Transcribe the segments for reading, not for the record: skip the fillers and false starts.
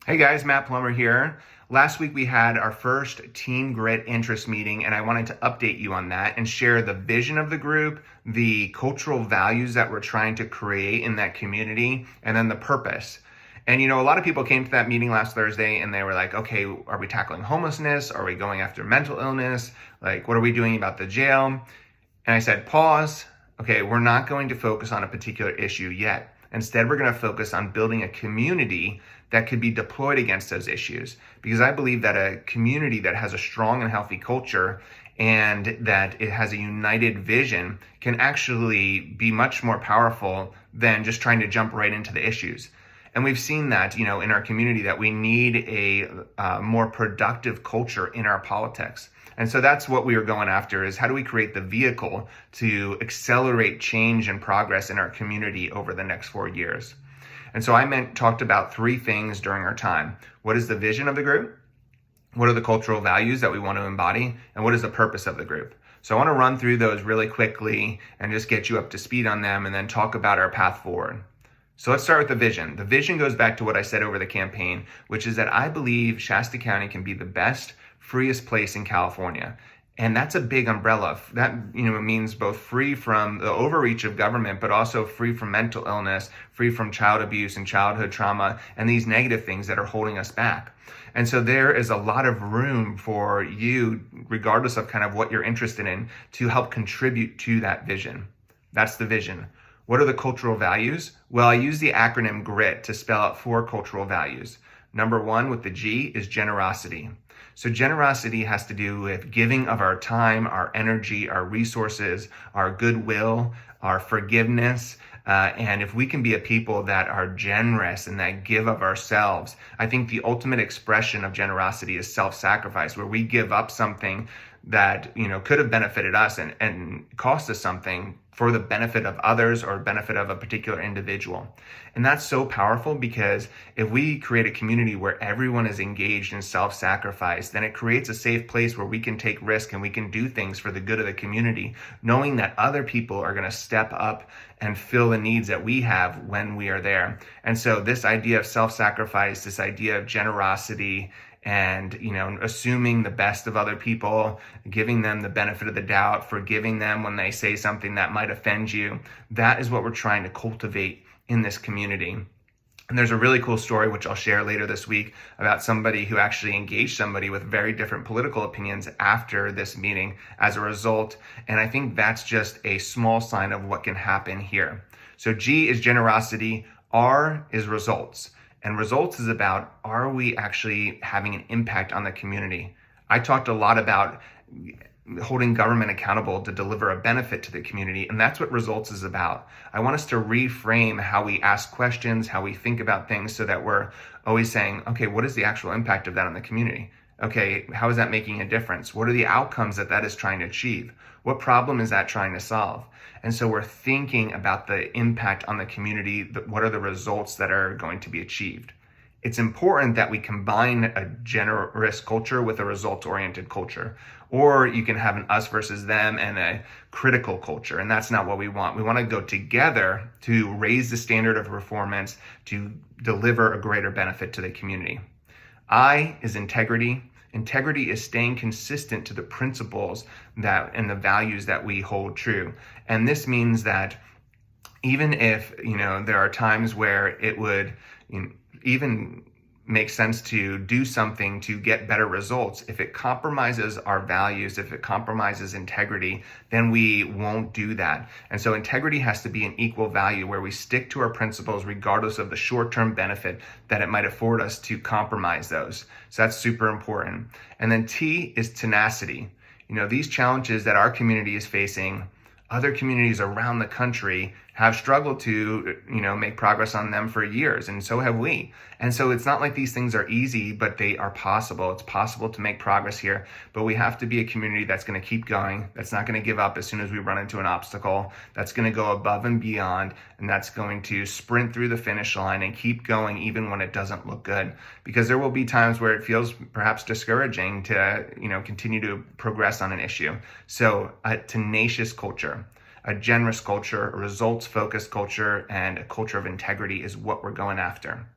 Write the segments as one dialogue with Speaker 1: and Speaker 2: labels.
Speaker 1: Hey guys, Matt Plummer here. Last week we had our first Team Grit interest meeting, and I wanted to update you on that and share the vision of the group, the cultural values that we're trying to create in that community, and then the purpose. And a lot of people came to that meeting last Thursday and they were like, okay, are we tackling homelessness? Are we going after mental illness? Like, what are we doing about the jail? And I said, pause. Okay, we're not going to focus on a particular issue yet. Instead, we're going to focus on building a community that could be deployed against those issues. Because I believe that a community that has a strong and healthy culture and that it has a united vision can actually be much more powerful than just trying to jump right into the issues. And we've seen that, in our community, that we need a more productive culture in our politics. And so that's what we are going after, is how do we create the vehicle to accelerate change and progress in our community over the next 4 years? And so I talked about 3 things during our time. What is the vision of the group? What are the cultural values that we want to embody? And what is the purpose of the group? So I want to run through those really quickly and just get you up to speed on them and then talk about our path forward. So let's start with the vision. The vision goes back to what I said over the campaign, which is that I believe Shasta County can be the best, freest place in California. And that's a big umbrella. That means both free from the overreach of government, but also free from mental illness, free from child abuse and childhood trauma, and these negative things that are holding us back. And so there is a lot of room for you, regardless of kind of what you're interested in, to help contribute to that vision. That's the vision. What are the cultural values? Well, I use the acronym GRIT to spell out 4 cultural values. Number 1 with the G is generosity. So generosity has to do with giving of our time, our energy, our resources, our goodwill, our forgiveness. And if we can be a people that are generous and that give of ourselves, I think the ultimate expression of generosity is self-sacrifice, where we give up something that could have benefited us and cost us something for the benefit of others or benefit of a particular individual. And that's so powerful, because if we create a community where everyone is engaged in self-sacrifice, then it creates a safe place where we can take risk and we can do things for the good of the community, knowing that other people are going to step up and fill the needs that we have when we are there. And so this idea of self-sacrifice, this idea of generosity, and assuming the best of other people, giving them the benefit of the doubt, forgiving them when they say something that might offend you, that is what we're trying to cultivate in this community. And there's a really cool story, which I'll share later this week, about somebody who actually engaged somebody with very different political opinions after this meeting as a result. And I think that's just a small sign of what can happen here. So G is generosity, R is results. And results is about, are we actually having an impact on the community? I talked a lot about holding government accountable to deliver a benefit to the community, and that's what results is about. I want us to reframe how we ask questions, how we think about things, so that we're always saying, okay, what is the actual impact of that on the community? Okay, how is that making a difference? What are the outcomes that is trying to achieve? What problem is that trying to solve? And so we're thinking about the impact on the community. What are the results that are going to be achieved? It's important that we combine a generous culture with a results-oriented culture. Or you can have an us versus them and a critical culture. And that's not what we want. We want to go together to raise the standard of performance to deliver a greater benefit to the community. I is integrity. Integrity is staying consistent to the principles and the values that we hold true. And this means that even if, there are times where it would even make sense to do something to get better results, if it compromises our values, if it compromises integrity, then we won't do that. And so integrity has to be an equal value, where we stick to our principles regardless of the short-term benefit that it might afford us to compromise those. So that's super important. And then T is tenacity. These challenges that our community is facing, other communities around the country have struggled to, make progress on them for years, and so have we. And so it's not like these things are easy, but they are possible. It's possible to make progress here, but we have to be a community that's going to keep going, that's not going to give up as soon as we run into an obstacle, that's going to go above and beyond, and that's going to sprint through the finish line and keep going even when it doesn't look good. Because there will be times where it feels perhaps discouraging to, continue to progress on an issue. So a tenacious culture, a generous culture, a results-focused culture, and a culture of integrity is what we're going after.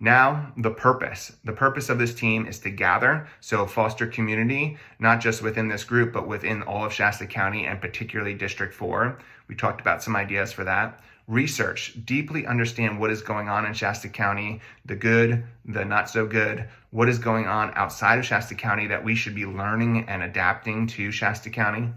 Speaker 1: Now, the purpose. The purpose of this team is to gather, so foster community, not just within this group, but within all of Shasta County and particularly District 4. We talked about some ideas for that. Research, deeply understand what is going on in Shasta County, the good, the not so good, what is going on outside of Shasta County that we should be learning and adapting to Shasta County.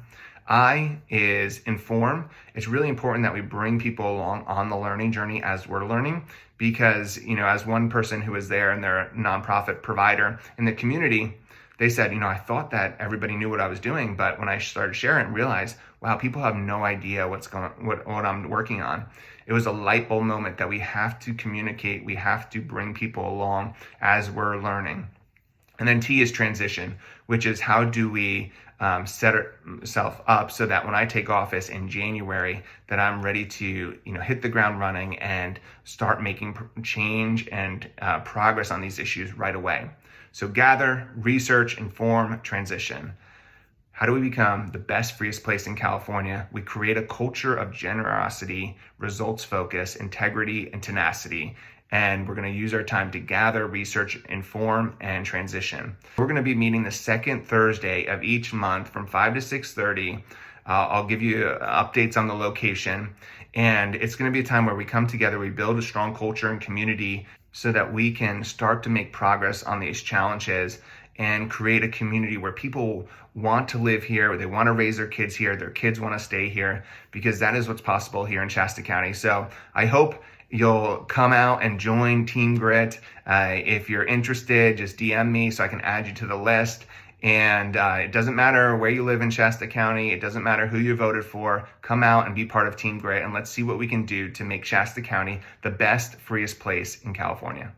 Speaker 1: I is inform. It's really important that we bring people along on the learning journey as we're learning, because, as one person who was there and they're a nonprofit provider in the community, they said, I thought that everybody knew what I was doing, but when I started sharing, realized, wow, people have no idea what I'm working on. It was a light bulb moment that we have to communicate. We have to bring people along as we're learning. And then T is transition, which is how do we set ourselves up so that when I take office in January, that I'm ready to hit the ground running and start making change and progress on these issues right away. So gather, research, inform, transition. How do we become the best, freest place in California? We create a culture of generosity, results focus, integrity, and tenacity. And we're going to use our time to gather, research, inform, and transition. We're going to be meeting the second Thursday of each month from 5 to 6:30. I'll give you updates on the location. And it's going to be a time where we come together, we build a strong culture and community so that we can start to make progress on these challenges and create a community where people want to live here, they want to raise their kids here, their kids want to stay here, because that is what's possible here in Shasta County. So I hope you'll come out and join Team Grit. If you're interested, just DM me so I can add you to the list. And it doesn't matter where you live in Shasta County. It doesn't matter who you voted for. Come out and be part of Team Grit, and let's see what we can do to make Shasta County the best, freest place in California.